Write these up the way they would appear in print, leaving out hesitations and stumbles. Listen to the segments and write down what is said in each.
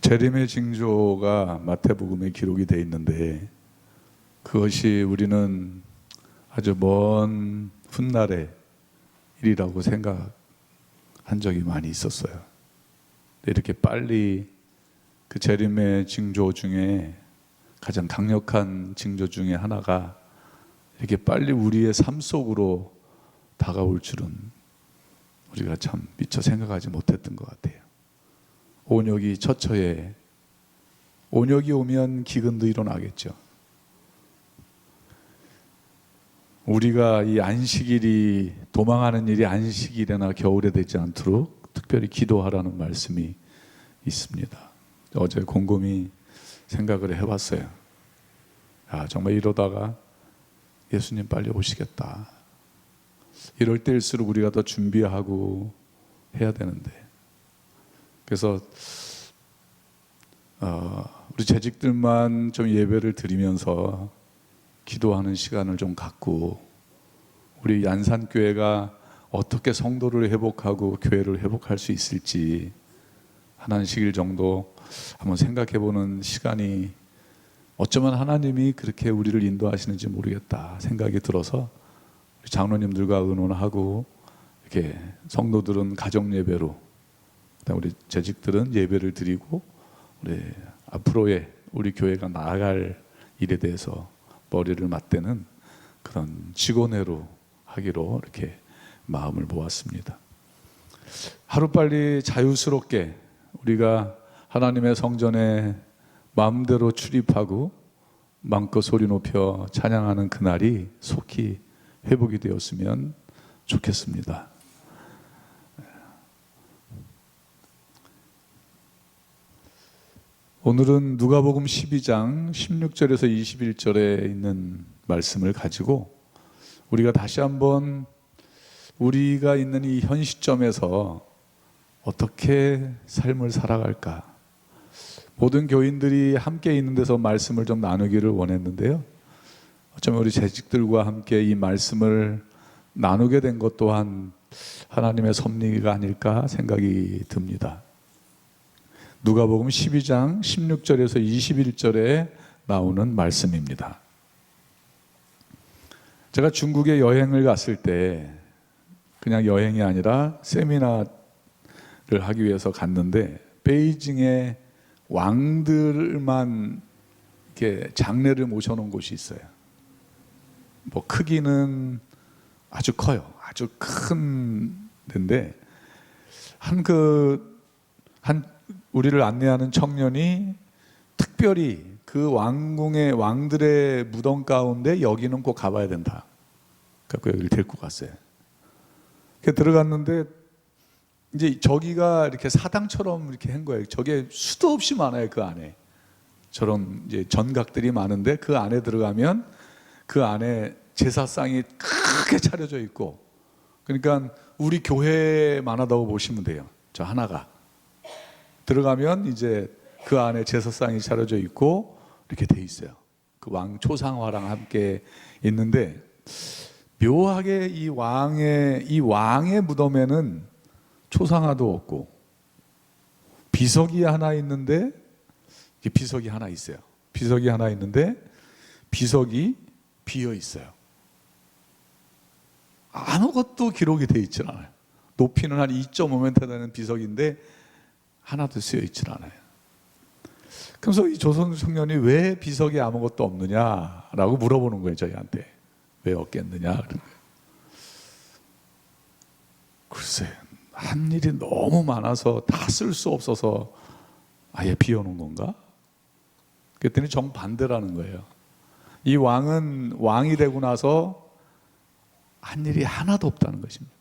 재림의 징조가 마태복음에 기록이 되어 있는데, 그것이 우리는 아주 먼 훗날의 일이라고 생각한 적이 많이 있었어요. 이렇게 빨리 그 재림의 징조 중에 가장 강력한 징조 중에 하나가 이렇게 빨리 우리의 삶 속으로 다가올 줄은 우리가 참 미처 생각하지 못했던 것 같아요. 온역이 처처에, 온역이 오면 기근도 일어나겠죠. 우리가 이 안식일이, 도망하는 일이 안식일이나 겨울에 되지 않도록 특별히 기도하라는 말씀이 있습니다. 어제 곰곰이 생각을 해봤어요. 정말 이러다가 예수님 빨리 오시겠다. 이럴 때일수록 우리가 더 준비하고 해야 되는데, 그래서 우리 재직들만 좀 예배를 드리면서 기도하는 시간을 좀 갖고, 우리 안산교회가 어떻게 성도를 회복하고 교회를 회복할 수 있을지 한 안식일 정도 한번 생각해보는 시간이, 어쩌면 하나님이 그렇게 우리를 인도하시는지 모르겠다 생각이 들어서 우리 장로님들과 의논하고, 이렇게 성도들은 가정 예배로, 우리 재직들은 예배를 드리고, 우리 앞으로의 우리 교회가 나아갈 일에 대해서 머리를 맞대는 그런 직원회로 하기로 이렇게 마음을 모았습니다. 하루빨리 자유스럽게 우리가 하나님의 성전에 마음대로 출입하고 마음껏 소리 높여 찬양하는 그날이 속히 회복이 되었으면 좋겠습니다. 오늘은 누가복음 12장 16절에서 21절에 있는 말씀을 가지고 우리가 다시 한번 우리가 있는 이 현 시점에서 어떻게 삶을 살아갈까, 모든 교인들이 함께 있는 데서 말씀을 좀 나누기를 원했는데요, 어쩌면 우리 재직들과 함께 이 말씀을 나누게 된 것 또한 하나님의 섭리가 아닐까 생각이 듭니다. 누가복음 12장 16절에서 21절에 나오는 말씀입니다. 제가 중국에 여행을 갔을 때, 그냥 여행이 아니라 세미나를 하기 위해서 갔는데, 베이징에 왕들만 이렇게 장례를 모셔놓은 곳이 있어요. 뭐 크기는 아주 커요. 아주 큰 데인데, 우리를 안내하는 청년이 특별히 그 왕들의 무덤 가운데 여기는 꼭 가봐야 된다. 그래서 여기를 데리고 갔어요. 들어갔는데 이제 저기가 이렇게 사당처럼 이렇게 한 거예요. 저게 수도 없이 많아요. 그 안에 저런 이제 전각들이 많은데, 그 안에 들어가면 그 안에 제사상이 크게 차려져 있고, 그러니까 우리 교회만 하다고 보시면 돼요. 저 하나가 들어가면 이제 그 안에 제사상이 차려져 있고 이렇게 돼 있어요. 그 왕 초상화랑 함께 있는데, 묘하게 이 왕의 무덤에는 초상화도 없고 비석이 하나 있는데, 비석이 하나 있어요. 비석이 하나 있는데 비석이 비어 있어요. 아무것도 기록이 돼 있질 않아요. 높이는 한 2.5m 되는 비석인데 하나도 쓰여 있질 않아요. 그래서 이 조선 청년이 왜 비석이 아무것도 없느냐라고 물어보는 거예요. 저희한테 왜 없겠느냐 그런 거예요. 글쎄, 한 일이 너무 많아서 다 쓸 수 없어서 아예 비워놓은 건가? 그랬더니 정반대라는 거예요. 이 왕은 왕이 되고 나서 한 일이 하나도 없다는 것입니다.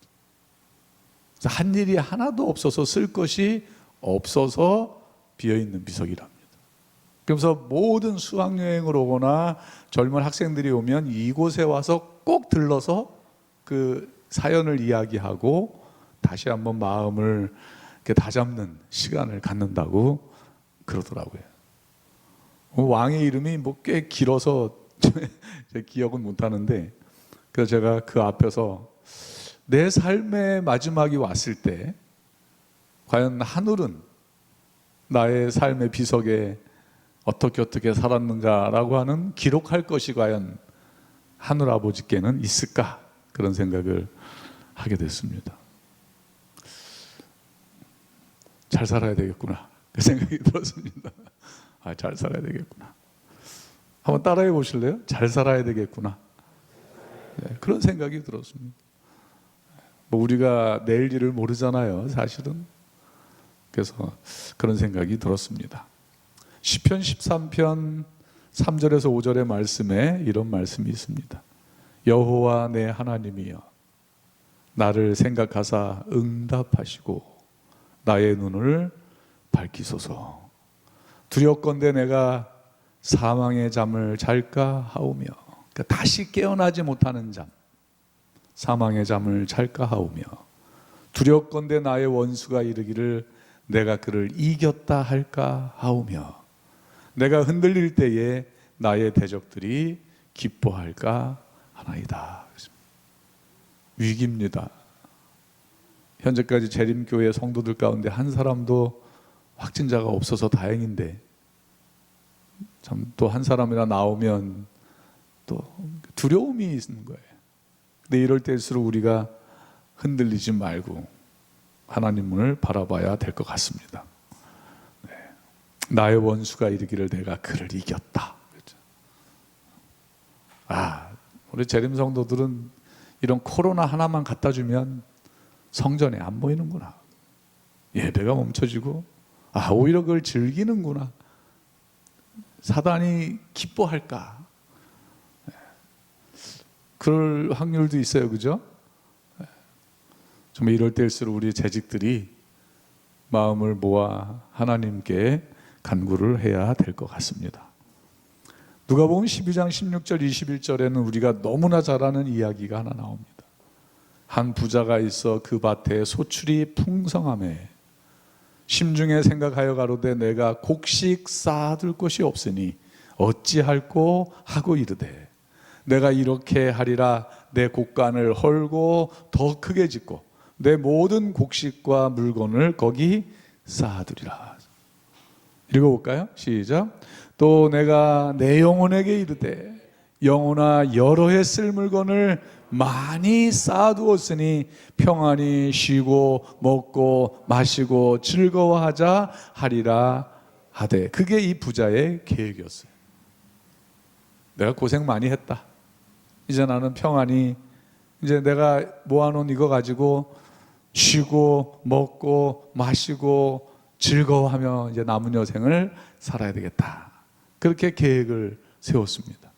그래서 한 일이 하나도 없어서, 쓸 것이 없어서 비어있는 비석이랍니다. 그래서 모든 수학여행을 오거나 젊은 학생들이 오면 이곳에 와서 꼭 들러서 그 사연을 이야기하고 다시 한번 마음을 이렇게 다잡는 시간을 갖는다고 그러더라고요. 왕의 이름이 뭐 꽤 길어서 제 기억은 못하는데, 그래서 제가 그 앞에서 내 삶의 마지막이 왔을 때 과연 하늘은 나의 삶의 비석에 어떻게 살았는가라고 하는 기록할 것이 과연 하늘 아버지께는 있을까? 그런 생각을 하게 됐습니다. 잘 살아야 되겠구나, 그 생각이 들었습니다. 잘 살아야 되겠구나. 한번 따라해 보실래요? 잘 살아야 되겠구나. 네, 그런 생각이 들었습니다. 뭐 우리가 내일 일을 모르잖아요, 사실은. 그래서 그런 생각이 들었습니다. 시편 13편 3절에서 5절의 말씀에 이런 말씀이 있습니다. 여호와 내 하나님이여, 나를 생각하사 응답하시고 나의 눈을 밝히소서. 두렵건대 내가 사망의 잠을 잘까 하오며, 그러니까 다시 깨어나지 못하는 잠, 사망의 잠을 잘까 하오며, 두렵건대 나의 원수가 이르기를 내가 그를 이겼다 할까 하오며, 내가 흔들릴 때에 나의 대적들이 기뻐할까 하나이다. 위기입니다. 현재까지 재림교회 성도들 가운데 한 사람도 확진자가 없어서 다행인데, 참 또 한 사람이나 나오면 또 두려움이 있는 거예요. 근데 이럴 때일수록 우리가 흔들리지 말고 하나님을 바라봐야 될 것 같습니다. 네. 나의 원수가 이르기를 내가 그를 이겼다. 그렇죠? 우리 재림 성도들은 이런 코로나 하나만 갖다 주면 성전에 안 보이는구나. 예배가 멈춰지고 오히려 그걸 즐기는구나. 사단이 기뻐할까? 그럴 확률도 있어요, 그죠? 정말 이럴 때일수록 우리 재직들이 마음을 모아 하나님께 간구를 해야 될 것 같습니다. 누가복음 12장 16절 21절에는 우리가 너무나 잘 아는 이야기가 하나 나옵니다. 한 부자가 있어 그 밭에 소출이 풍성하매 심중에 생각하여 가로되 내가 곡식 쌓아둘 곳이 없으니 어찌할꼬 하고 이르되 내가 이렇게 하리라, 내 곡간을 헐고 더 크게 짓고 내 모든 곡식과 물건을 거기 쌓아두리라. 읽어볼까요? 시작. 또 내가 내 영혼에게 이르되 영혼아, 여러 해 쓸 물건을 많이 쌓아두었으니 평안히 쉬고 먹고 마시고 즐거워하자 하리라 하되. 그게 이 부자의 계획이었어요. 내가 고생 많이 했다. 이제 나는 평안히, 이제 내가 모아놓은 이거 가지고 쉬고 먹고 마시고 즐거워하며 이제 남은 여생을 살아야 되겠다. 그렇게 계획을 세웠습니다.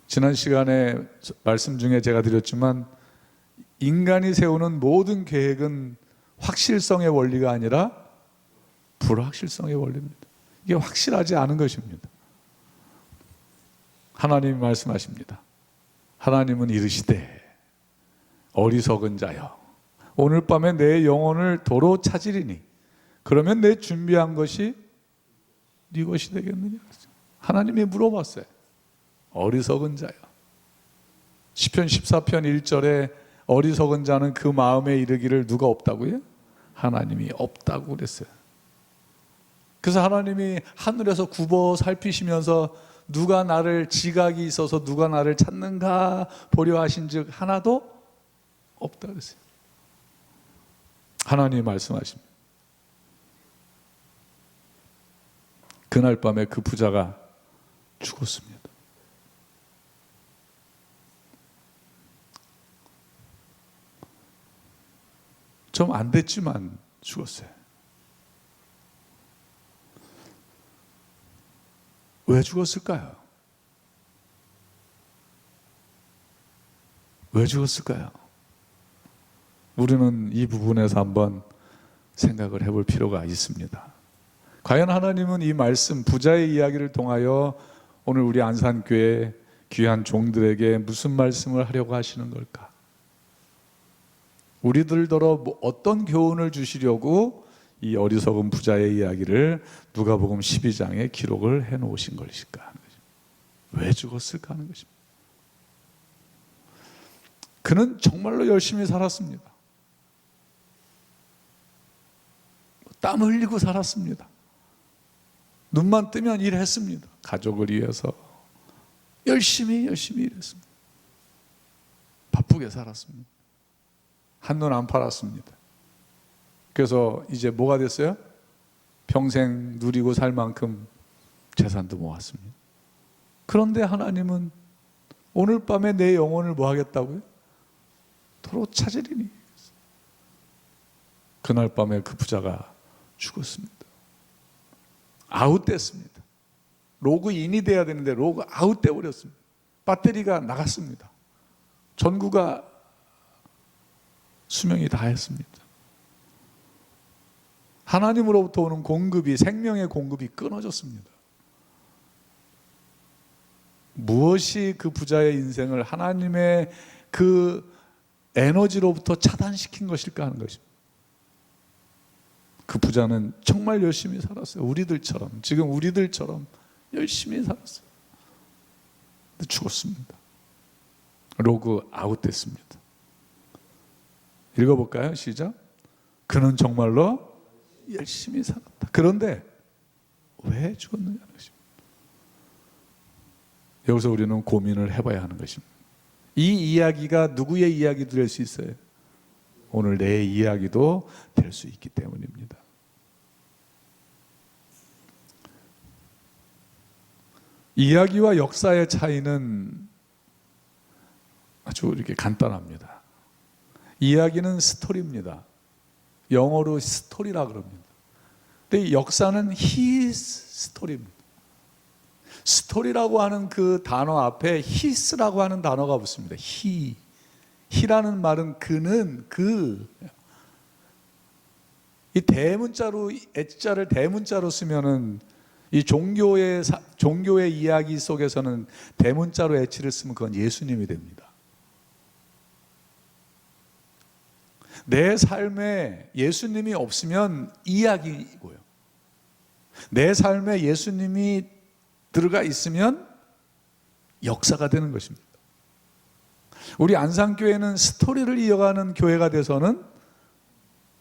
지난 시간에 말씀 중에 제가 드렸지만, 인간이 세우는 모든 계획은 확실성의 원리가 아니라 불확실성의 원리입니다. 이게 확실하지 않은 것입니다. 하나님이 말씀하십니다. 하나님은 이르시되 어리석은 자여, 오늘 밤에 내 영혼을 도로 찾으리니 그러면 내 준비한 것이 네 것이 되겠느냐. 하나님이 물어봤어요. 어리석은 자여. 시편 14편 1절에 어리석은 자는 그 마음에 이르기를 누가 없다고요? 하나님이 없다고 그랬어요. 그래서 하나님이 하늘에서 굽어 살피시면서 누가 나를, 지각이 있어서 누가 나를 찾는가 보려 하신즉 하나도 없다 그랬어요. 하나님이 말씀하십니다. 그날 밤에 그 부자가 죽었습니다. 좀 안 됐지만 죽었어요. 왜 죽었을까요? 왜 죽었을까요? 우리는 이 부분에서 한번 생각을 해볼 필요가 있습니다. 과연 하나님은 이 말씀, 부자의 이야기를 통하여 오늘 우리 안산교회 귀한 종들에게 무슨 말씀을 하려고 하시는 걸까? 우리들더러 어떤 교훈을 주시려고 이 어리석은 부자의 이야기를 누가복음 12장에 기록을 해놓으신 것일까 하는 것입니다. 왜 죽었을까 하는 것입니다. 그는 정말로 열심히 살았습니다. 땀 흘리고 살았습니다. 눈만 뜨면 일했습니다. 가족을 위해서 열심히 일했습니다. 바쁘게 살았습니다. 한눈 안 팔았습니다. 그래서 이제 뭐가 됐어요? 평생 누리고 살 만큼 재산도 모았습니다. 그런데 하나님은 오늘 밤에 내 영혼을 뭐 하겠다고요? 도로 찾으리니. 그날 밤에 그 부자가 죽었습니다. 아웃됐습니다. 로그인이 돼야 되는데 로그 아웃돼 버렸습니다. 배터리가 나갔습니다. 전구가 수명이 다했습니다. 하나님으로부터 오는 공급이, 생명의 공급이 끊어졌습니다. 무엇이 그 부자의 인생을 하나님의 그 에너지로부터 차단시킨 것일까 하는 것입니다. 그 부자는 정말 열심히 살았어요. 우리들처럼, 지금 우리들처럼 열심히 살았어요. 근데 죽었습니다. 로그 아웃됐습니다. 읽어볼까요? 시작. 그는 정말로 열심히 살았다. 그런데 왜 죽었느냐는 것입니다. 여기서 우리는 고민을 해봐야 하는 것입니다. 이 이야기가 누구의 이야기도 될 수 있어요? 오늘 내 이야기도 될 수 있기 때문입니다. 이야기와 역사의 차이는 아주 이렇게 간단합니다. 이야기는 스토리입니다. 영어로 스토리라 그럽니다. 근데 역사는 히스토리입니다. 스토리라고 하는 그 단어 앞에 히스라고 하는 단어가 붙습니다. 히라는 말은 그는, 이 대문자로, 애자를 대문자로 쓰면은 이 종교의 이야기 속에서는 대문자로 애치를 쓰면 그건 예수님이 됩니다. 내 삶에 예수님이 없으면 이야기고요. 내 삶에 예수님이 들어가 있으면 역사가 되는 것입니다. 우리 안산교회는 스토리를 이어가는 교회가 돼서는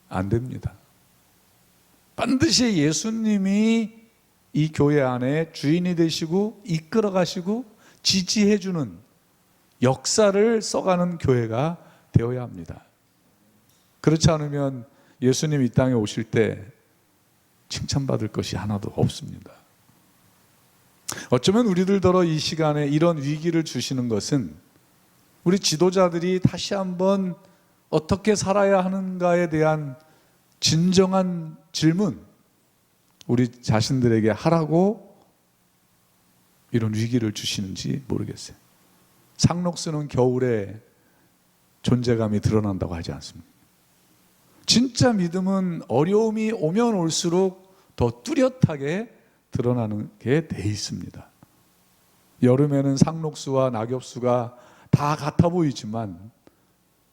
안 됩니다. 반드시 예수님이 이 교회 안에 주인이 되시고 이끌어 가시고 지지해 주는 역사를 써가는 교회가 되어야 합니다. 그렇지 않으면 예수님 이 땅에 오실 때 칭찬받을 것이 하나도 없습니다. 어쩌면 우리들더러 이 시간에 이런 위기를 주시는 것은 우리 지도자들이 다시 한번 어떻게 살아야 하는가에 대한 진정한 질문, 우리 자신들에게 하라고 이런 위기를 주시는지 모르겠어요. 상록수는 겨울에 존재감이 드러난다고 하지 않습니까? 진짜 믿음은 어려움이 오면 올수록 더 뚜렷하게 드러나는 게 돼 있습니다. 여름에는 상록수와 낙엽수가 다 같아 보이지만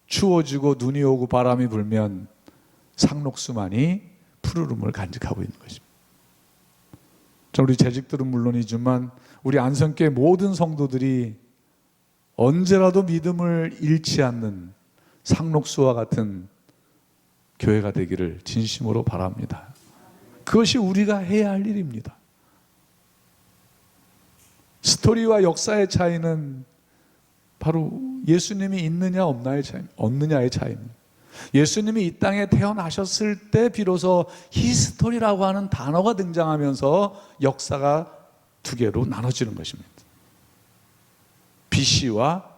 추워지고 눈이 오고 바람이 불면 상록수만이 푸르름을 간직하고 있는 것입니다. 우리 재직들은 물론이지만 우리 안성교회 모든 성도들이 언제라도 믿음을 잃지 않는 상록수와 같은 교회가 되기를 진심으로 바랍니다. 그것이 우리가 해야 할 일입니다. 스토리와 역사의 차이는 바로 예수님이 있느냐 없느냐의 차이입니다. 예수님이 이 땅에 태어나셨을 때 비로소 히스토리라고 하는 단어가 등장하면서 역사가 두 개로 나눠지는 것입니다. BC와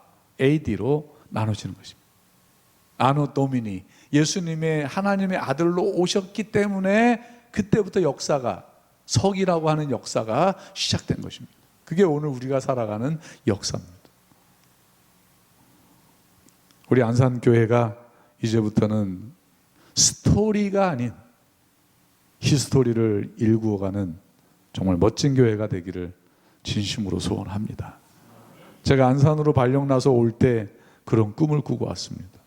AD로 나눠지는 것입니다. 아노 도미니, 예수님의 하나님의 아들로 오셨기 때문에 그때부터 역사가, 서기라고 하는 역사가 시작된 것입니다. 그게 오늘 우리가 살아가는 역사입니다. 우리 안산교회가 이제부터는 스토리가 아닌 히스토리를 일구어가는 정말 멋진 교회가 되기를 진심으로 소원합니다. 제가 안산으로 발령나서 올 때 그런 꿈을 꾸고 왔습니다.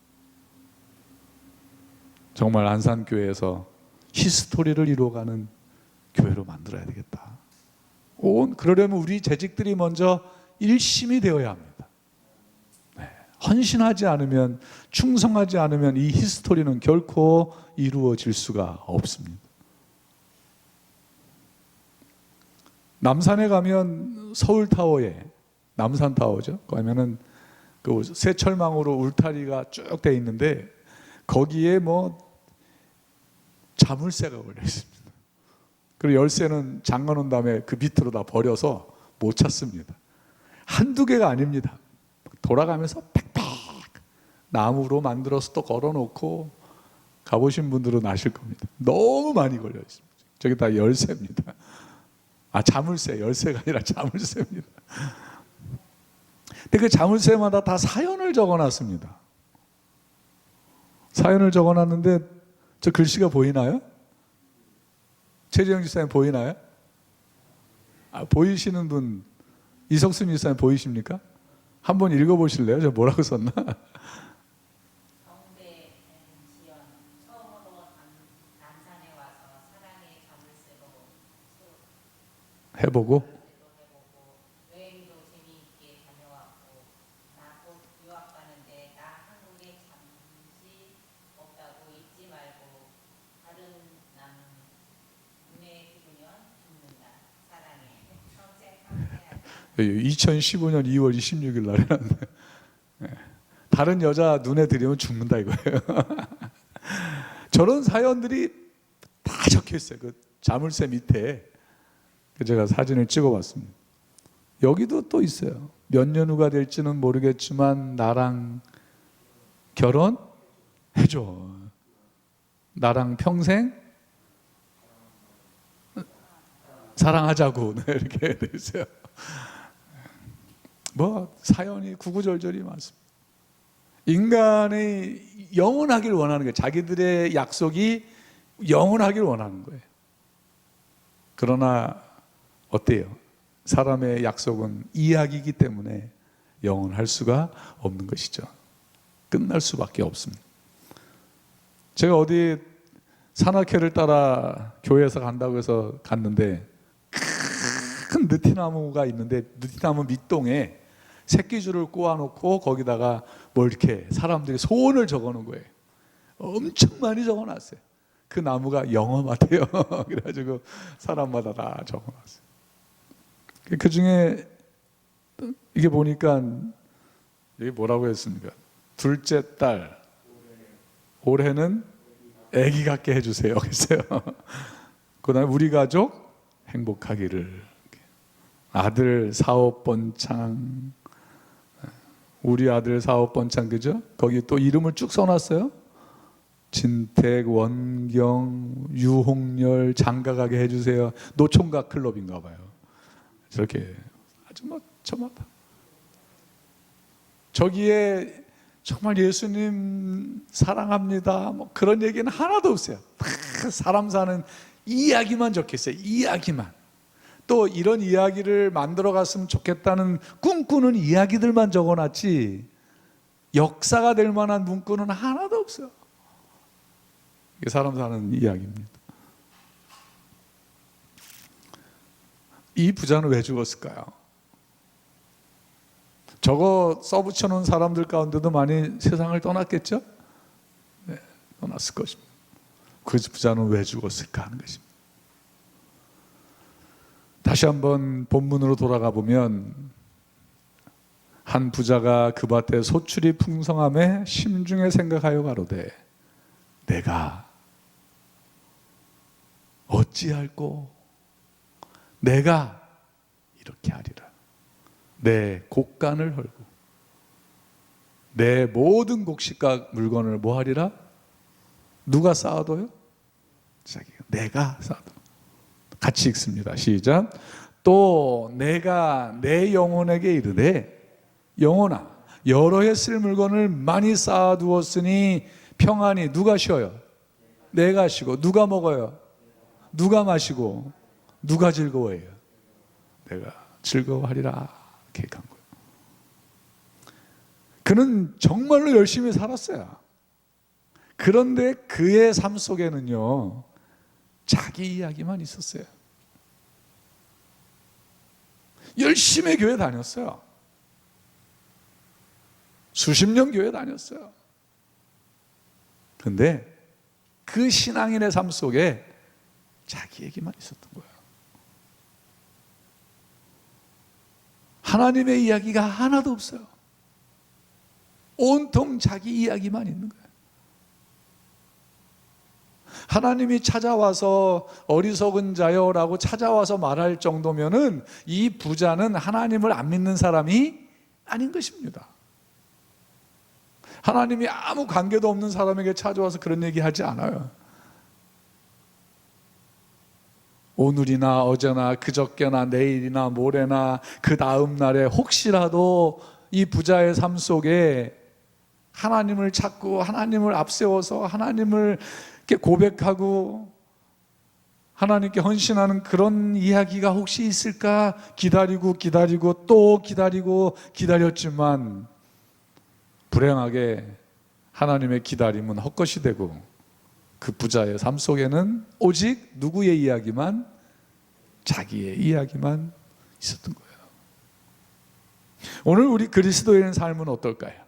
정말 안산교회에서 히스토리를 이루어가는 교회로 만들어야 되겠다. 그러려면 우리 재직들이 먼저 일심이 되어야 합니다. 헌신하지 않으면, 충성하지 않으면 이 히스토리는 결코 이루어질 수가 없습니다. 남산에 가면 서울타워에, 남산타워죠. 가면은 그 새철망으로 울타리가 쭉 돼 있는데 거기에 뭐 자물쇠가 걸려 있습니다. 그리고 열쇠는 잠가 놓은 다음에 그 밑으로 다 버려서 못 찾습니다. 한두 개가 아닙니다. 돌아가면서 팩팩 나무로 만들어서 또 걸어놓고, 가보신 분들은 아실 겁니다. 너무 많이 걸려 있습니다. 저게 다 열쇠입니다. 자물쇠, 열쇠가 아니라 자물쇠입니다. 근데 그 자물쇠마다 다 사연을 적어놨습니다. 사연을 적어놨는데 저 글씨가 보이나요? 최재영 집사님 보이나요? 보이시는 분, 이석순 집사님 보이십니까? 한번 읽어보실래요? 저 뭐라고 썼나? 정대 지연 처음으로 남산에 와서 사랑의 자물쇠로 해보고 여행도 재미있게 다녀왔고, 나 곧 유학 가는데 나 한국에 잠시 없다고 잊지 말고, 다른 남 눈에 들으면 죽는다. 사랑해. 평생 함께하자. 2015년 2월 26일 날 해놨는데, 다른 여자 눈에 들이면 죽는다 이거예요. 저런 사연들이 다 적혀 있어요. 그 자물쇠 밑에. 제가 사진을 찍어봤습니다. 여기도 또 있어요. 몇 년 후가 될지는 모르겠지만 나랑 결혼해줘. 나랑 평생 사랑하자고. 이렇게 돼 있어요. 뭐 사연이 구구절절이 많습니다. 인간의 영원하길 원하는 거예요. 자기들의 약속이 영원하길 원하는 거예요. 그러나 어때요? 사람의 약속은 이야기이기 때문에 영원할 수가 없는 것이죠. 끝날 수밖에 없습니다. 제가 어디 산악회를 따라 교회에서 간다고 해서 갔는데 큰 느티나무가 있는데 느티나무 밑동에 새끼줄을 꼬아놓고 거기다가 뭐 이렇게 사람들이 소원을 적어놓은 거예요. 엄청 많이 적어놨어요. 그 나무가 영어 같아요. 그래가지고 사람마다 다 적어놨어요. 그 중에 이게 보니까 여기 뭐라고 했습니까? 둘째 딸 올해는 아기 갖게 해주세요. 그랬어요. 그다음에 우리 가족 행복하기를. 아들 사업번창, 우리 아들 사업번창, 그죠? 거기 또 이름을 쭉 써놨어요. 진택, 원경, 유홍열 장가가게 해주세요. 노총각 클럽인가 봐요. 저렇게 아주 뭐 저마다 저기에 정말 예수님 사랑합니다 뭐 그런 얘기는 하나도 없어요. 사람 사는 이야기만 적혀 있어요. 이야기만. 또 이런 이야기를 만들어 갔으면 좋겠다는 꿈꾸는 이야기들만 적어놨지 역사가 될 만한 문구는 하나도 없어요. 이게 사람 사는 이야기입니다. 이 부자는 왜 죽었을까요? 저거 써붙여 놓은 사람들 가운데도 많이 세상을 떠났겠죠? 네, 떠났을 것입니다. 그 부자는 왜 죽었을까 하는 것입니다. 다시 한번 본문으로 돌아가 보면 한 부자가 그 밭에 소출이 풍성함에 심중에 생각하여 가로되 내가 어찌할꼬 내가 이렇게 하리라. 내 곡간을 헐고 내 모든 곡식과 물건을 뭐 하리라? 누가 쌓아둬요? 자기가. 내가 쌓아둬. 같이 읽습니다. 시작. 또 내가 내 영혼에게 이르되 영혼아 여러 해 쓸 물건을 많이 쌓아두었으니 평안히 누가 쉬어요? 내가 쉬고. 누가 먹어요? 누가 마시고. 누가 즐거워해요? 내가 즐거워하리라. 이렇게 간 거예요. 그는 정말로 열심히 살았어요. 그런데 그의 삶 속에는요 자기 이야기만 있었어요. 열심히 교회 다녔어요. 수십 년 교회 다녔어요. 그런데 그 신앙인의 삶 속에 자기 얘기만 있었던 거예요. 하나님의 이야기가 하나도 없어요. 온통 자기 이야기만 있는 거예요. 하나님이 찾아와서 어리석은 자여라고 찾아와서 말할 정도면은 이 부자는 하나님을 안 믿는 사람이 아닌 것입니다. 하나님이 아무 관계도 없는 사람에게 찾아와서 그런 얘기 하지 않아요. 오늘이나 어제나 그저께나 내일이나 모레나 그 다음 날에 혹시라도 이 부자의 삶 속에 하나님을 찾고 하나님을 앞세워서 하나님을 이렇게 고백하고 하나님께 헌신하는 그런 이야기가 혹시 있을까 기다리고 또 기다리고 기다렸지만 불행하게 하나님의 기다림은 헛것이 되고 그 부자의 삶 속에는 오직 누구의 이야기만, 자기의 이야기만 있었던 거예요. 오늘 우리 그리스도인의 삶은 어떨까요?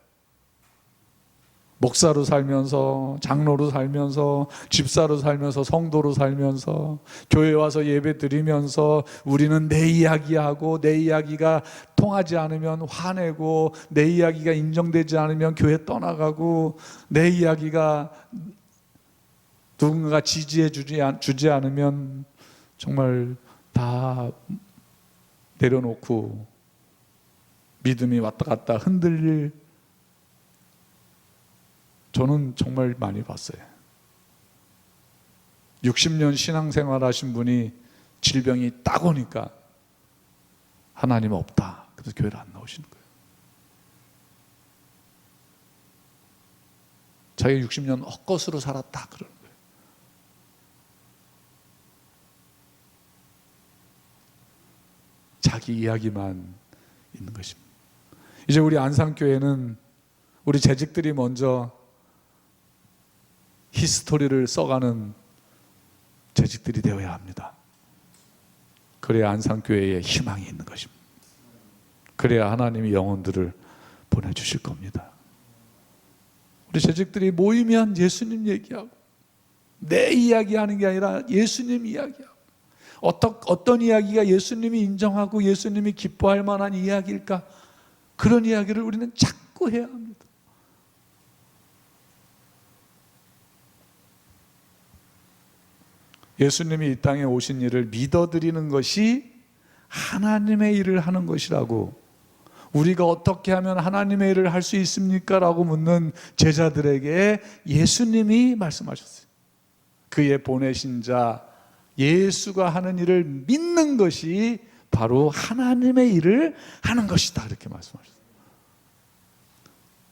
목사로 살면서, 장로로 살면서, 집사로 살면서, 성도로 살면서, 교회 와서 예배 드리면서 우리는 내 이야기하고 내 이야기가 통하지 않으면 화내고 내 이야기가 인정되지 않으면 교회 떠나가고 내 이야기가 누군가가 지지해 주지 않으면 정말 다 내려놓고 믿음이 왔다 갔다 흔들릴, 저는 정말 많이 봤어요. 60년 신앙생활 하신 분이 질병이 딱 오니까 하나님 없다, 그래서 교회를 안 나오시는 거예요. 자기가 60년 헛것으로 살았다 그러는 거예요. 자기 이야기만 있는 것입니다. 이제 우리 안산교회는 우리 재직들이 먼저 히스토리를 써가는 재직들이 되어야 합니다. 그래야 안산교회에 희망이 있는 것입니다. 그래야 하나님이 영혼들을 보내주실 겁니다. 우리 재직들이 모이면 예수님 얘기하고 내 이야기하는 게 아니라 예수님 이야기하고 어떤 이야기가 예수님이 인정하고 예수님이 기뻐할 만한 이야기일까? 그런 이야기를 우리는 자꾸 해야 합니다. 예수님이 이 땅에 오신 일을 믿어드리는 것이 하나님의 일을 하는 것이라고, 우리가 어떻게 하면 하나님의 일을 할 수 있습니까? 라고 묻는 제자들에게 예수님이 말씀하셨어요. 그의 보내신 자 예수가 하는 일을 믿는 것이 바로 하나님의 일을 하는 것이다, 이렇게 말씀하셨어요.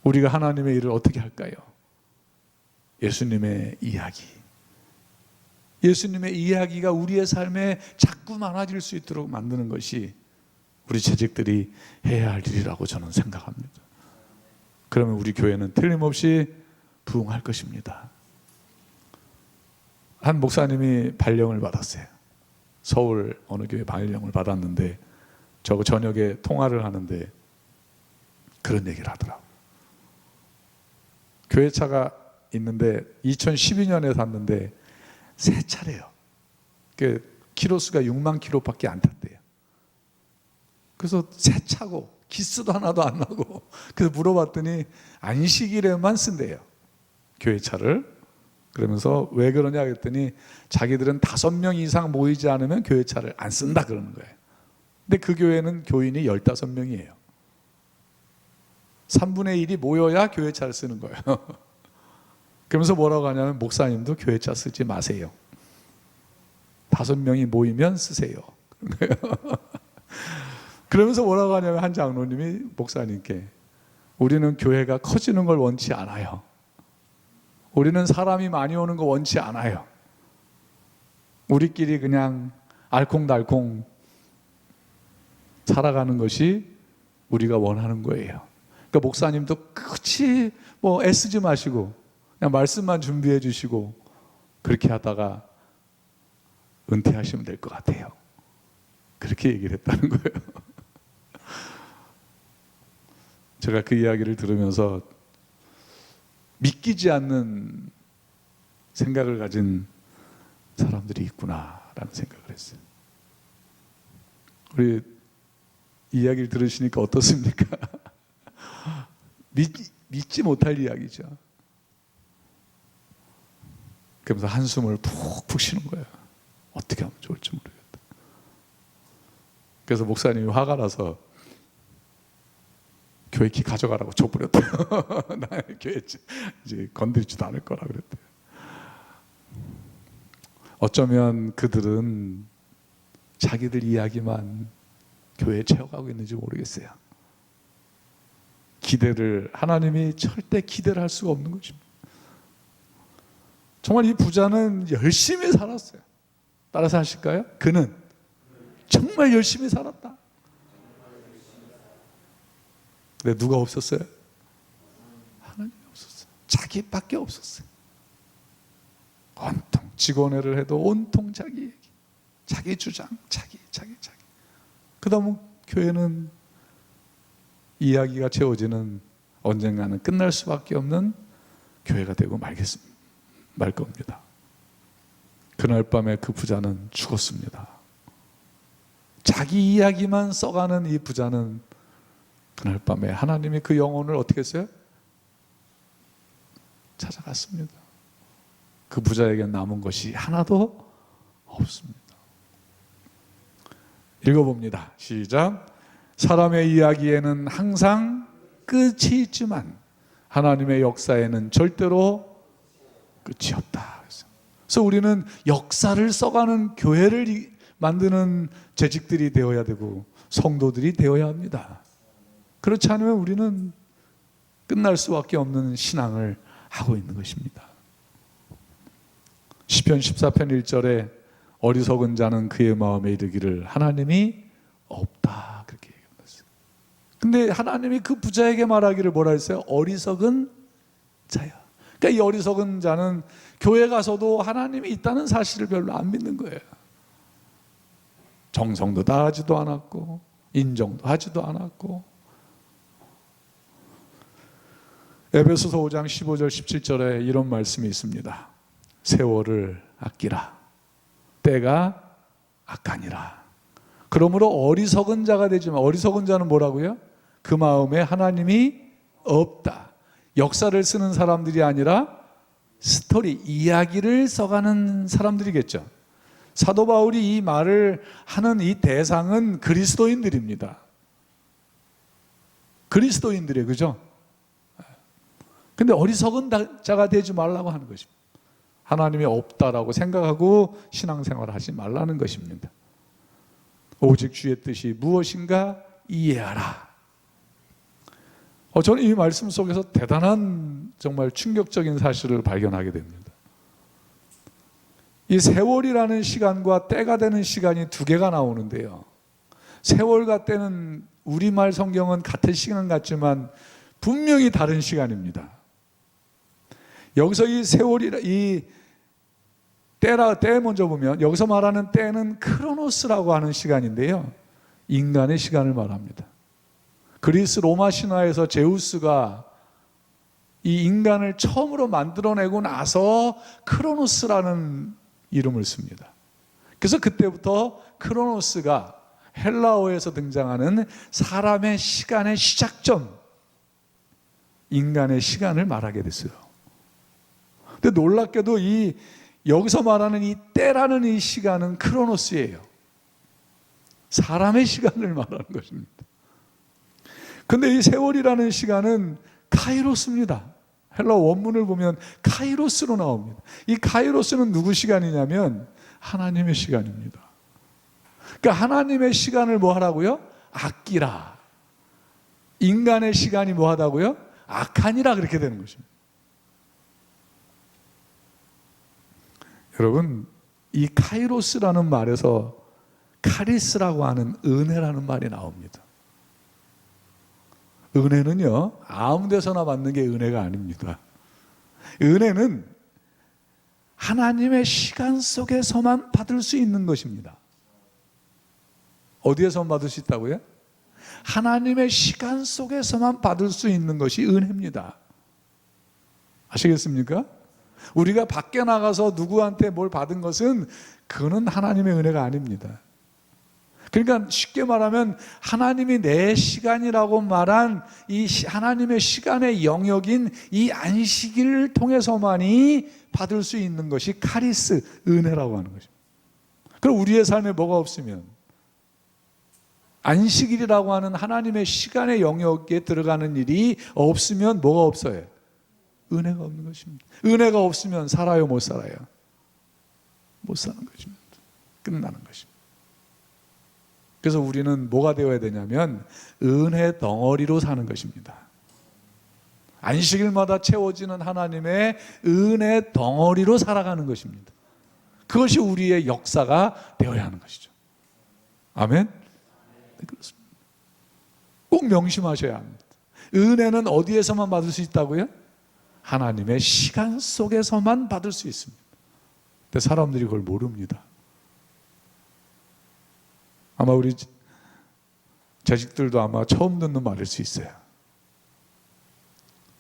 우리가 하나님의 일을 어떻게 할까요? 예수님의 이야기, 예수님의 이야기가 우리의 삶에 자꾸 많아질 수 있도록 만드는 것이 우리 재직들이 해야 할 일이라고 저는 생각합니다. 그러면 우리 교회는 틀림없이 부흥할 것입니다. 한 목사님이 발령을 받았어요. 서울 어느 교회 발령을 받았는데 저 저녁에 통화를 하는데 그런 얘기를 하더라고요. 교회 차가 있는데 2012년에 샀는데 새 차래요. 그 키로수가 6만 킬로밖에 안 탔대요. 그래서 새 차고 기스도 하나도 안 나고, 그래서 물어봤더니 안식일에만 쓴대요, 교회 차를. 그러면서 왜 그러냐 했더니 자기들은 5명 이상 모이지 않으면 교회 차를 안 쓴다 그러는 거예요. 근데 그 교회는 교인이 15명이에요. 3분의 1이 모여야 교회 차를 쓰는 거예요. 그러면서 뭐라고 하냐면 목사님도 교회 차 쓰지 마세요. 5명이 모이면 쓰세요. 그러면서 뭐라고 하냐면 한 장로님이 목사님께, 우리는 교회가 커지는 걸 원치 않아요. 우리는 사람이 많이 오는 거 원치 않아요. 우리끼리 그냥 알콩달콩 살아가는 것이 우리가 원하는 거예요. 그러니까 목사님도 끝이 애쓰지 마시고 그냥 말씀만 준비해 주시고 그렇게 하다가 은퇴하시면 될 것 같아요. 그렇게 얘기를 했다는 거예요. 제가 그 이야기를 들으면서 믿기지 않는 생각을 가진 사람들이 있구나라는 생각을 했어요. 우리 이야기를 들으시니까 어떻습니까? 믿지 못할 이야기죠. 그러면서 한숨을 푹푹 쉬는 거예요. 어떻게 하면 좋을지 모르겠다. 그래서 목사님이 화가 나서 교회 키 가져가라고 줘버렸대요. 나 교회 이제 건드리지도 않을 거라 그랬대요. 어쩌면 그들은 자기들 이야기만 교회에 채워가고 있는지 모르겠어요. 기대를, 하나님이 절대 기대를 할 수가 없는 것입니다. 정말 이 부자는 열심히 살았어요. 따라서 하실까요? 그는 정말 열심히 살았다. 근데 누가 없었어요? 하나님이 없었어요. 자기밖에 없었어요. 온통 직원회를 해도 온통 자기 얘기, 자기 주장, 자기. 그 다음은 교회는 이야기가 채워지는, 언젠가는 끝날 수밖에 없는 교회가 되고 말 겁니다. 그날 밤에 그 부자는 죽었습니다. 자기 이야기만 써가는 이 부자는 그날 밤에 하나님이 그 영혼을 어떻게 했어요? 찾아갔습니다. 그 부자에게 남은 것이 하나도 없습니다. 읽어봅니다. 시작. 사람의 이야기에는 항상 끝이 있지만 하나님의 역사에는 절대로 끝이 없다. 그래서 우리는 역사를 써가는 교회를 만드는 재직들이 되어야 되고 성도들이 되어야 합니다. 그렇지 않으면 우리는 끝날 수밖에 없는 신앙을 하고 있는 것입니다. 시편 14편 1절에 어리석은 자는 그의 마음에 이르기를 하나님이 없다, 그렇게 얘기합니다. 근데 하나님이 그 부자에게 말하기를 뭐라 했어요? 어리석은 자야. 그러니까 이 어리석은 자는 교회 가서도 하나님이 있다는 사실을 별로 안 믿는 거예요. 정성도 다하지도 않았고 인정도 하지도 않았고. 에베소서 5장 15절 17절에 이런 말씀이 있습니다. 세월을 아끼라. 때가 악하니라. 그러므로 어리석은 자가 되지만, 어리석은 자는 뭐라고요? 그 마음에 하나님이 없다. 역사를 쓰는 사람들이 아니라 스토리, 이야기를 써가는 사람들이겠죠. 사도 바울이 이 말을 하는 이 대상은 그리스도인들입니다. 그리스도인들이에요. 그죠? 근데 어리석은 자가 되지 말라고 하는 것입니다. 하나님이 없다라고 생각하고 신앙생활을 하지 말라는 것입니다. 오직 주의 뜻이 무엇인가 이해하라. 저는 이 말씀 속에서 대단한 정말 충격적인 사실을 발견하게 됩니다. 이 세월이라는 시간과 때가 되는 시간이 두 개가 나오는데요. 세월과 때는 우리말 성경은 같은 시간 같지만 분명히 다른 시간입니다. 여기서 이 세월이라, 이 때 먼저 보면 여기서 말하는 때는 크로노스라고 하는 시간인데요. 인간의 시간을 말합니다. 그리스 로마 신화에서 제우스가 이 인간을 처음으로 만들어내고 나서 크로노스라는 이름을 씁니다. 그래서 그때부터 크로노스가 헬라어에서 등장하는 사람의 시간의 시작점, 인간의 시간을 말하게 됐어요. 근데 놀랍게도 여기서 말하는 이 때라는 이 시간은 크로노스예요. 사람의 시간을 말하는 것입니다. 근데 이 세월이라는 시간은 카이로스입니다. 헬라어 원문을 보면 카이로스로 나옵니다. 이 카이로스는 누구 시간이냐면 하나님의 시간입니다. 그러니까 하나님의 시간을 뭐 하라고요? 아끼라. 인간의 시간이 뭐 하다고요? 악하니라, 그렇게 되는 것입니다. 여러분, 이 카이로스라는 말에서 카리스라고 하는 은혜라는 말이 나옵니다. 은혜는요, 아무 데서나 받는 게 은혜가 아닙니다. 은혜는 하나님의 시간 속에서만 받을 수 있는 것입니다. 어디에서만 받을 수 있다고요? 하나님의 시간 속에서만 받을 수 있는 것이 은혜입니다. 아시겠습니까? 우리가 밖에 나가서 누구한테 뭘 받은 것은 그거는 하나님의 은혜가 아닙니다. 그러니까 쉽게 말하면 하나님이 내 시간이라고 말한 이 하나님의 시간의 영역인 이 안식일을 통해서만이 받을 수 있는 것이 카리스, 은혜라고 하는 것입니다. 그럼 우리의 삶에 뭐가 없으면, 안식일이라고 하는 하나님의 시간의 영역에 들어가는 일이 없으면 뭐가 없어요? 은혜가 없는 것입니다. 은혜가 없으면 살아요, 못 살아요? 못 사는 것입니다. 끝나는 것입니다. 그래서 우리는 뭐가 되어야 되냐면 은혜 덩어리로 사는 것입니다. 안식일마다 채워지는 하나님의 은혜 덩어리로 살아가는 것입니다. 그것이 우리의 역사가 되어야 하는 것이죠. 아멘? 네, 그렇습니다. 꼭 명심하셔야 합니다. 은혜는 어디에서만 받을 수 있다고요? 하나님의 시간 속에서만 받을 수 있습니다. 근데 사람들이 그걸 모릅니다. 아마 우리 자식들도 아마 처음 듣는 말일 수 있어요.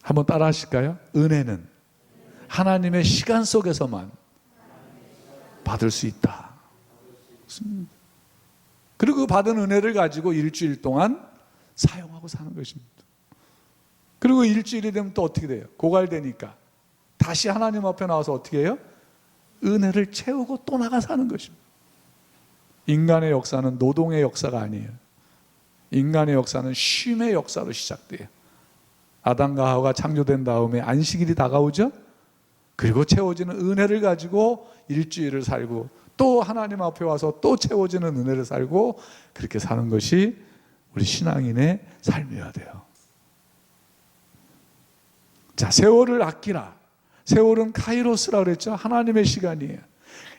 한번 따라 하실까요? 은혜는 하나님의 시간 속에서만 받을 수 있다. 그리고 그 받은 은혜를 가지고 일주일 동안 사용하고 사는 것입니다. 그리고 일주일이 되면 또 어떻게 돼요? 고갈되니까 다시 하나님 앞에 나와서 어떻게 해요? 은혜를 채우고 또 나가 사는 것입니다. 인간의 역사는 노동의 역사가 아니에요. 인간의 역사는 쉼의 역사로 시작돼요. 아담과 하와가 창조된 다음에 안식일이 다가오죠. 그리고 채워지는 은혜를 가지고 일주일을 살고 또 하나님 앞에 와서 또 채워지는 은혜를 살고 그렇게 사는 것이 우리 신앙인의 삶이어야 돼요. 자, 세월을 아끼라. 세월은 카이로스라고 그랬죠. 하나님의 시간이에요.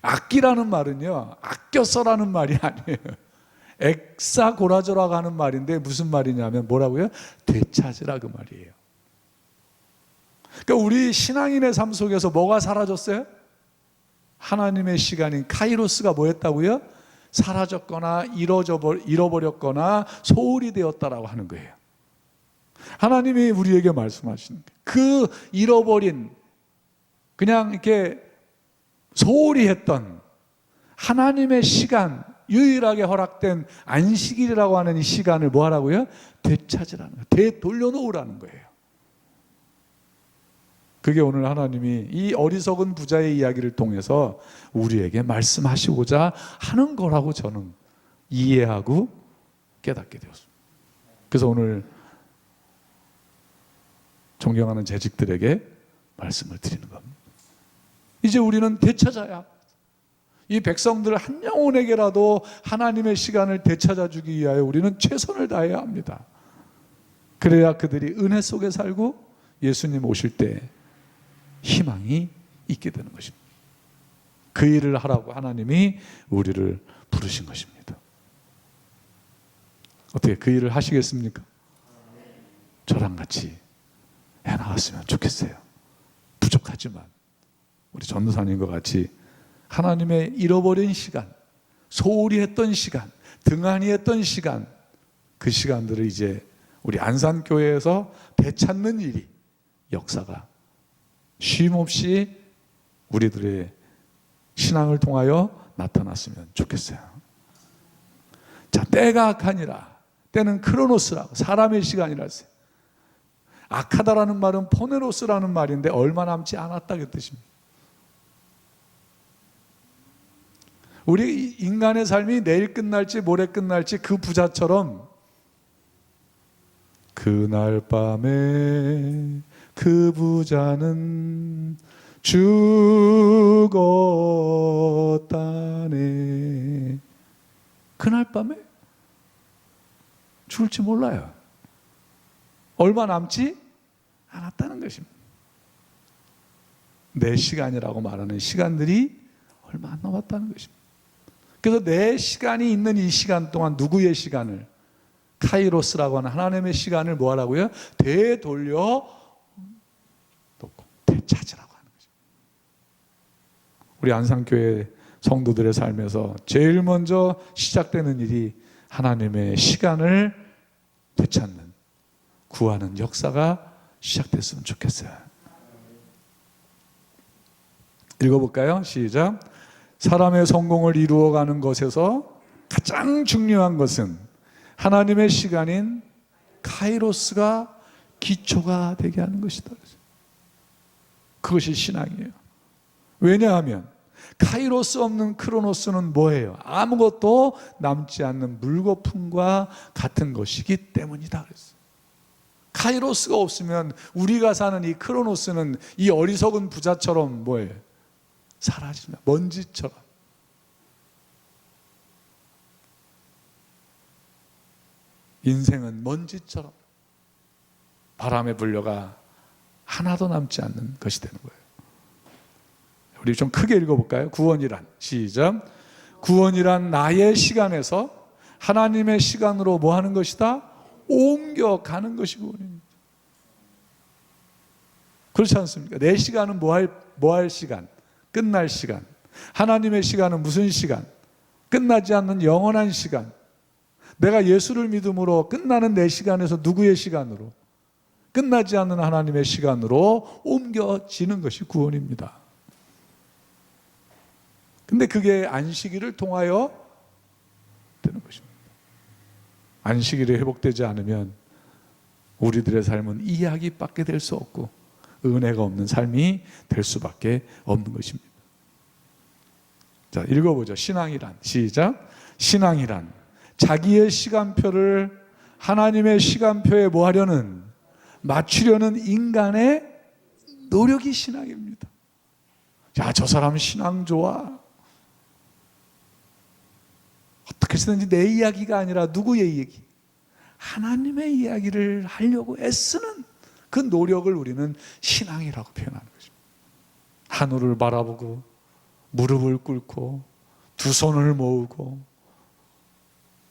아끼라는 말은요, 아껴 써라는 말이 아니에요. 엑사고라조라고 하는 말인데 무슨 말이냐면 뭐라고요? 되찾으라 그 말이에요. 그러니까 우리 신앙인의 삶 속에서 뭐가 사라졌어요? 하나님의 시간인 카이로스가 뭐였다고요? 사라졌거나 잃어버렸거나 소홀히 되었다라고 하는 거예요. 하나님이 우리에게 말씀하시는 거예요. 그 잃어버린, 그냥 이렇게 소홀히 했던 하나님의 시간, 유일하게 허락된 안식일이라고 하는 이 시간을 뭐 하라고요? 되찾으라는 거예요. 되돌려놓으라는 거예요. 그게 오늘 하나님이 이 어리석은 부자의 이야기를 통해서 우리에게 말씀하시고자 하는 거라고 저는 이해하고 깨닫게 되었습니다. 그래서 오늘 존경하는 재직들에게 말씀을 드리는 겁니다. 이제 우리는 되찾아야, 이 백성들 한 영혼에게라도 하나님의 시간을 되찾아주기 위하여 우리는 최선을 다해야 합니다. 그래야 그들이 은혜 속에 살고 예수님 오실 때 희망이 있게 되는 것입니다. 그 일을 하라고 하나님이 우리를 부르신 것입니다. 어떻게 그 일을 하시겠습니까? 저랑 같이 해나갔으면 좋겠어요. 부족하지만 우리 전도사님과 같이 하나님의 잃어버린 시간, 소홀히 했던 시간, 등한히 했던 시간, 그 시간들을 이제 우리 안산교회에서 되찾는 일이, 역사가 쉼없이 우리들의 신앙을 통하여 나타났으면 좋겠어요. 자, 때가 악하니라. 때는 크로노스라고, 사람의 시간이라 했어요. 악하다라는 말은 포네로스라는 말인데 얼마 남지 않았다 그 뜻입니다. 우리 인간의 삶이 내일 끝날지 모레 끝날지 그 부자처럼 그날 밤에 그 부자는 죽었다네. 그날 밤에 죽을지 몰라요. 얼마 남지 않았다는 것입니다. 내 시간이라고 말하는 시간들이 얼마 안 남았다는 것입니다. 그래서 내 시간이 있는 이 시간 동안 누구의 시간을, 카이로스라고 하는 하나님의 시간을 뭐 하라고요? 되돌려 놓고 되찾으라고 하는 거죠. 우리 안산교회 성도들의 삶에서 제일 먼저 시작되는 일이 하나님의 시간을 되찾는, 구하는 역사가 시작됐으면 좋겠어요. 읽어볼까요? 시작. 사람의 성공을 이루어가는 것에서 가장 중요한 것은 하나님의 시간인 카이로스가 기초가 되게 하는 것이다. 그것이 신앙이에요. 왜냐하면 카이로스 없는 크로노스는 뭐예요? 아무것도 남지 않는 물거품과 같은 것이기 때문이다 그랬어요. 카이로스가 없으면 우리가 사는 이 크로노스는 이 어리석은 부자처럼 뭐예요? 사라지면 먼지처럼. 인생은 먼지처럼 바람에 불려가 하나도 남지 않는 것이 되는 거예요. 우리 좀 크게 읽어볼까요? 구원이란, 시작. 구원이란 나의 시간에서 하나님의 시간으로 뭐 하는 것이다? 옮겨가는 것이 구원입니다. 그렇지 않습니까? 내 시간은 뭐 할 시간? 끝날 시간. 하나님의 시간은 무슨 시간? 끝나지 않는 영원한 시간. 내가 예수를 믿음으로 끝나는 내 시간에서 누구의 시간으로? 끝나지 않는 하나님의 시간으로 옮겨지는 것이 구원입니다. 근데 그게 안식일을 통하여 되는 것입니다. 안식일이 회복되지 않으면 우리들의 삶은 이야기밖에 될 수 없고 은혜가 없는 삶이 될 수밖에 없는 것입니다. 자, 읽어보죠. 신앙이란, 시작. 신앙이란 자기의 시간표를 하나님의 시간표에 뭐 하려는, 맞추려는 인간의 노력이 신앙입니다. 야, 저 사람 신앙 좋아. 어떻게 해서든지 내 이야기가 아니라 누구의 얘기? 하나님의 이야기를 하려고 애쓰는 그 노력을 우리는 신앙이라고 표현하는 것입니다. 하늘을 바라보고 무릎을 꿇고 두 손을 모으고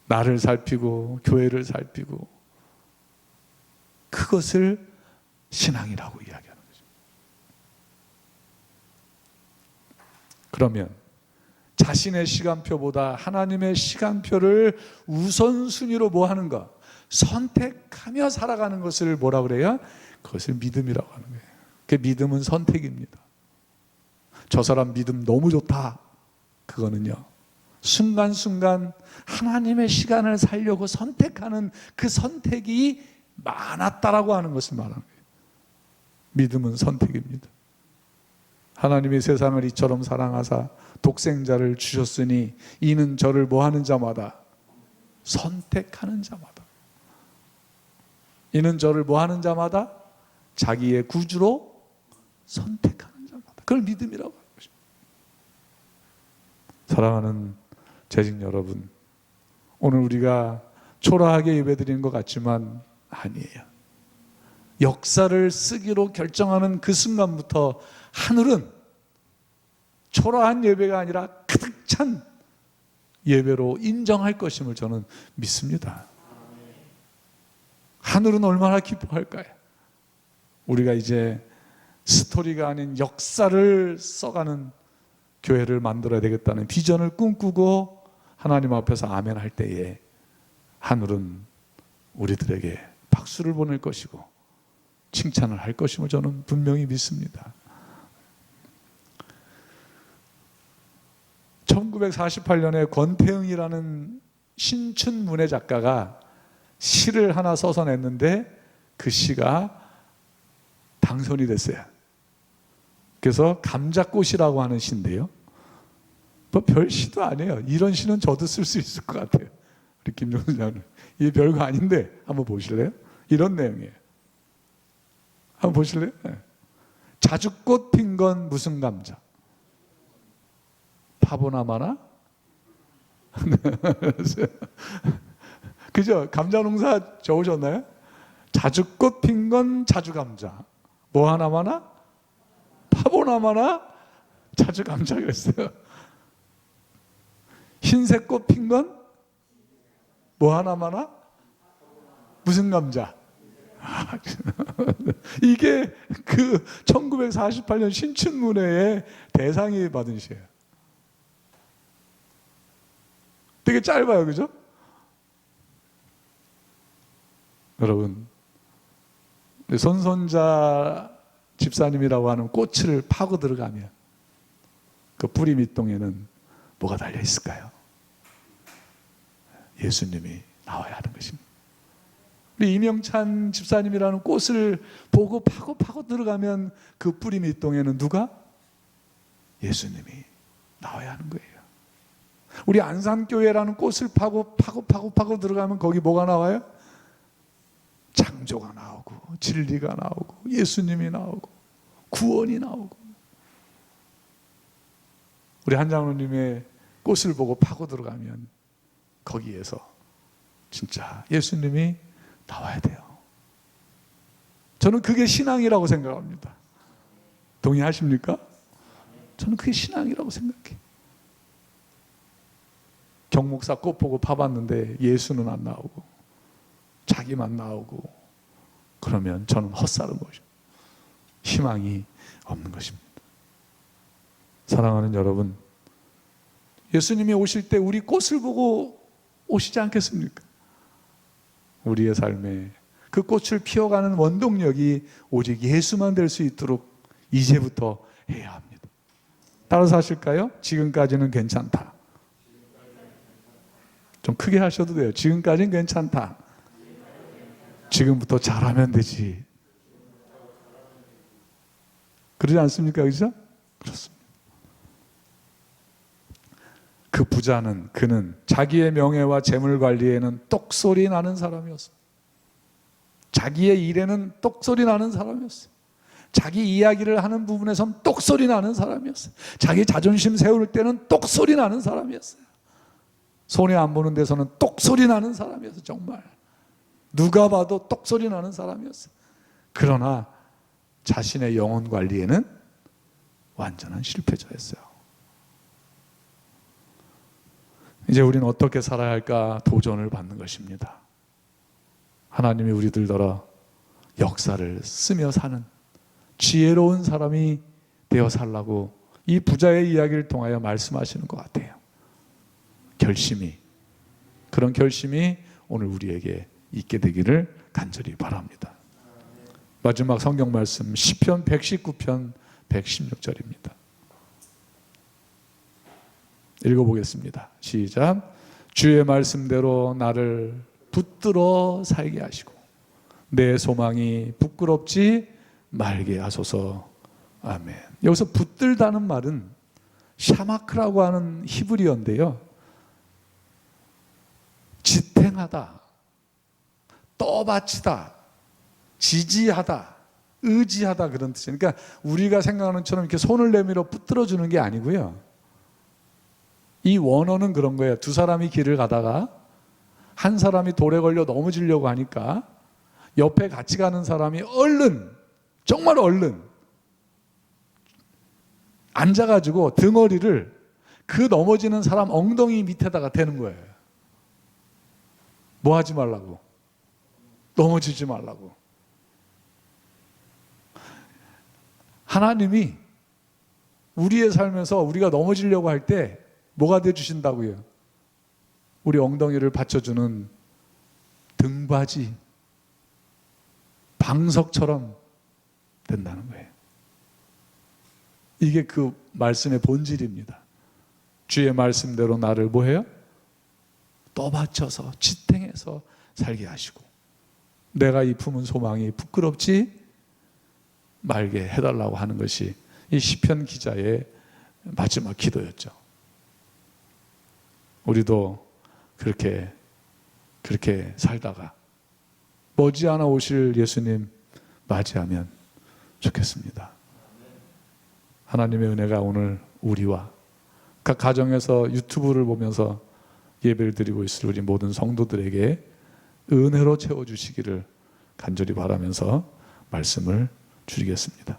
나를 살피고 교회를 살피고, 그것을 신앙이라고 이야기하는 거죠. 그러면 자신의 시간표보다 하나님의 시간표를 우선순위로 뭐 하는가? 선택하며 살아가는 것을 뭐라 그래요? 그것을 믿음이라고 하는 거예요. 그 믿음은 선택입니다. 저 사람 믿음 너무 좋다. 그거는요, 순간순간 하나님의 시간을 살려고 선택하는 그 선택이 많았다라고 하는 것을 말하는 거예요. 믿음은 선택입니다. 하나님이 세상을 이처럼 사랑하사 독생자를 주셨으니 이는 저를 뭐 하는 자마다? 선택하는 자마다. 이는 저를 뭐 하는 자마다? 자기의 구주로 선택하는 자마다. 그걸 믿음이라고 하는 것입니다. 사랑하는 재직 여러분, 오늘 우리가 초라하게 예배드리는 것 같지만 아니에요. 역사를 쓰기로 결정하는 그 순간부터 하늘은 초라한 예배가 아니라 가득 찬 예배로 인정할 것임을 저는 믿습니다. 하늘은 얼마나 기뻐할까요? 우리가 이제 스토리가 아닌 역사를 써가는 교회를 만들어야 되겠다는 비전을 꿈꾸고 하나님 앞에서 아멘 할 때에 하늘은 우리들에게 박수를 보낼 것이고 칭찬을 할 것임을 저는 분명히 믿습니다. 1948년에 권태응이라는 신춘문예 작가가 시를 하나 써서 냈는데 그 시가 당선이 됐어요. 그래서 감자꽃이라고 하는 시인데요, 뭐 별 시도 아니에요. 이런 시는 저도 쓸 수 있을 것 같아요. 우리 김종수 장님, 이게 별거 아닌데 한번 보실래요? 이런 내용이에요. 한번 보실래요? 네. 자주꽃 핀 건 무슨 감자? 파보나마나? 그죠? 감자 농사 좋으셨나요? 자주꽃 핀 건 자주감자. 뭐 하나마나? 파보나마나? 자주감자 그랬어요. 흰색 꽃 핀 건? 뭐 하나마나? 무슨 감자? 이게 그 1948년 신춘문예의 대상이 받은 시예요. 되게 짧아요, 그죠? 여러분, 손손자 집사님이라고 하는 꽃을 파고 들어가면 그 뿌리 밑동에는 뭐가 달려 있을까요? 예수님이 나와야 하는 것입니다. 우리 이명찬 집사님이라는 꽃을 보고 파고 들어가면 그 뿌리 밑동에는 누가? 예수님이 나와야 하는 거예요. 우리 안산교회라는 꽃을 파고 들어가면 거기 뭐가 나와요? 창조가 나오고 진리가 나오고 예수님이 나오고 구원이 나오고. 우리 한장로님의 꽃을 보고 파고 들어가면 거기에서 진짜 예수님이 나와야 돼요. 저는 그게 신앙이라고 생각합니다. 동의하십니까? 저는 그게 신앙이라고 생각해요. 경목사 꽃 보고 파봤는데 예수는 안 나오고 자기만 나오고 그러면 저는 헛살은 거죠. 희망이 없는 것입니다. 사랑하는 여러분, 예수님이 오실 때 우리 꽃을 보고 오시지 않겠습니까? 우리의 삶에 그 꽃을 피워가는 원동력이 오직 예수만 될 수 있도록 이제부터 해야 합니다. 따라서 하실까요? 지금까지는 괜찮다. 좀 크게 하셔도 돼요. 지금까지는 괜찮다. 지금부터 잘하면 되지. 그러지 않습니까? 그죠? 그렇습니다. 그 부자는, 그는 자기의 명예와 재물 관리에는 똑소리 나는 사람이었어요. 자기의 일에는 똑소리 나는 사람이었어요. 자기 이야기를 하는 부분에선 똑소리 나는 사람이었어요. 자기 자존심 세울 때는 똑소리 나는 사람이었어요. 손해 안 보는 데서는 똑소리 나는 사람이었어요. 정말 누가 봐도 똑소리 나는 사람이었어요. 그러나 자신의 영혼 관리에는 완전한 실패자였어요. 이제 우리는 어떻게 살아야 할까 도전을 받는 것입니다. 하나님이 우리들더러 역사를 쓰며 사는 지혜로운 사람이 되어 살라고 이 부자의 이야기를 통하여 말씀하시는 것 같아요. 그런 결심이 오늘 우리에게 있게 되기를 간절히 바랍니다. 마지막 성경 말씀 시편 119편 116절입니다. 읽어보겠습니다. 시작. 주의 말씀대로 나를 붙들어 살게 하시고 내 소망이 부끄럽지 말게 하소서. 아멘. 여기서 붙들다는 말은 샤마크라고 하는 히브리어인데요, 지탱하다, 떠받치다, 지지하다, 의지하다 그런 뜻이에요. 그러니까 우리가 생각하는 것처럼 이렇게 손을 내밀어 붙들어 주는 게 아니고요, 이 원어는 그런 거예요. 두 사람이 길을 가다가 한 사람이 돌에 걸려 넘어지려고 하니까 옆에 같이 가는 사람이 정말 얼른 앉아가지고 등어리를 그 넘어지는 사람 엉덩이 밑에다가 대는 거예요. 뭐 하지 말라고? 넘어지지 말라고. 하나님이 우리의 삶에서 우리가 넘어지려고 할 때 뭐가 되어주신다고요? 우리 엉덩이를 받쳐주는 등받이, 방석처럼 된다는 거예요. 이게 그 말씀의 본질입니다. 주의 말씀대로 나를 뭐해요? 떠받쳐서 지탱해서 살게 하시고 내가 이 품은 소망이 부끄럽지 말게 해달라고 하는 것이 이 시편 기자의 마지막 기도였죠. 우리도 그렇게 살다가 머지않아 오실 예수님 맞이하면 좋겠습니다. 하나님의 은혜가 오늘 우리와 각 가정에서 유튜브를 보면서 예배를 드리고 있을 우리 모든 성도들에게 은혜로 채워주시기를 간절히 바라면서 말씀을 드리겠습니다.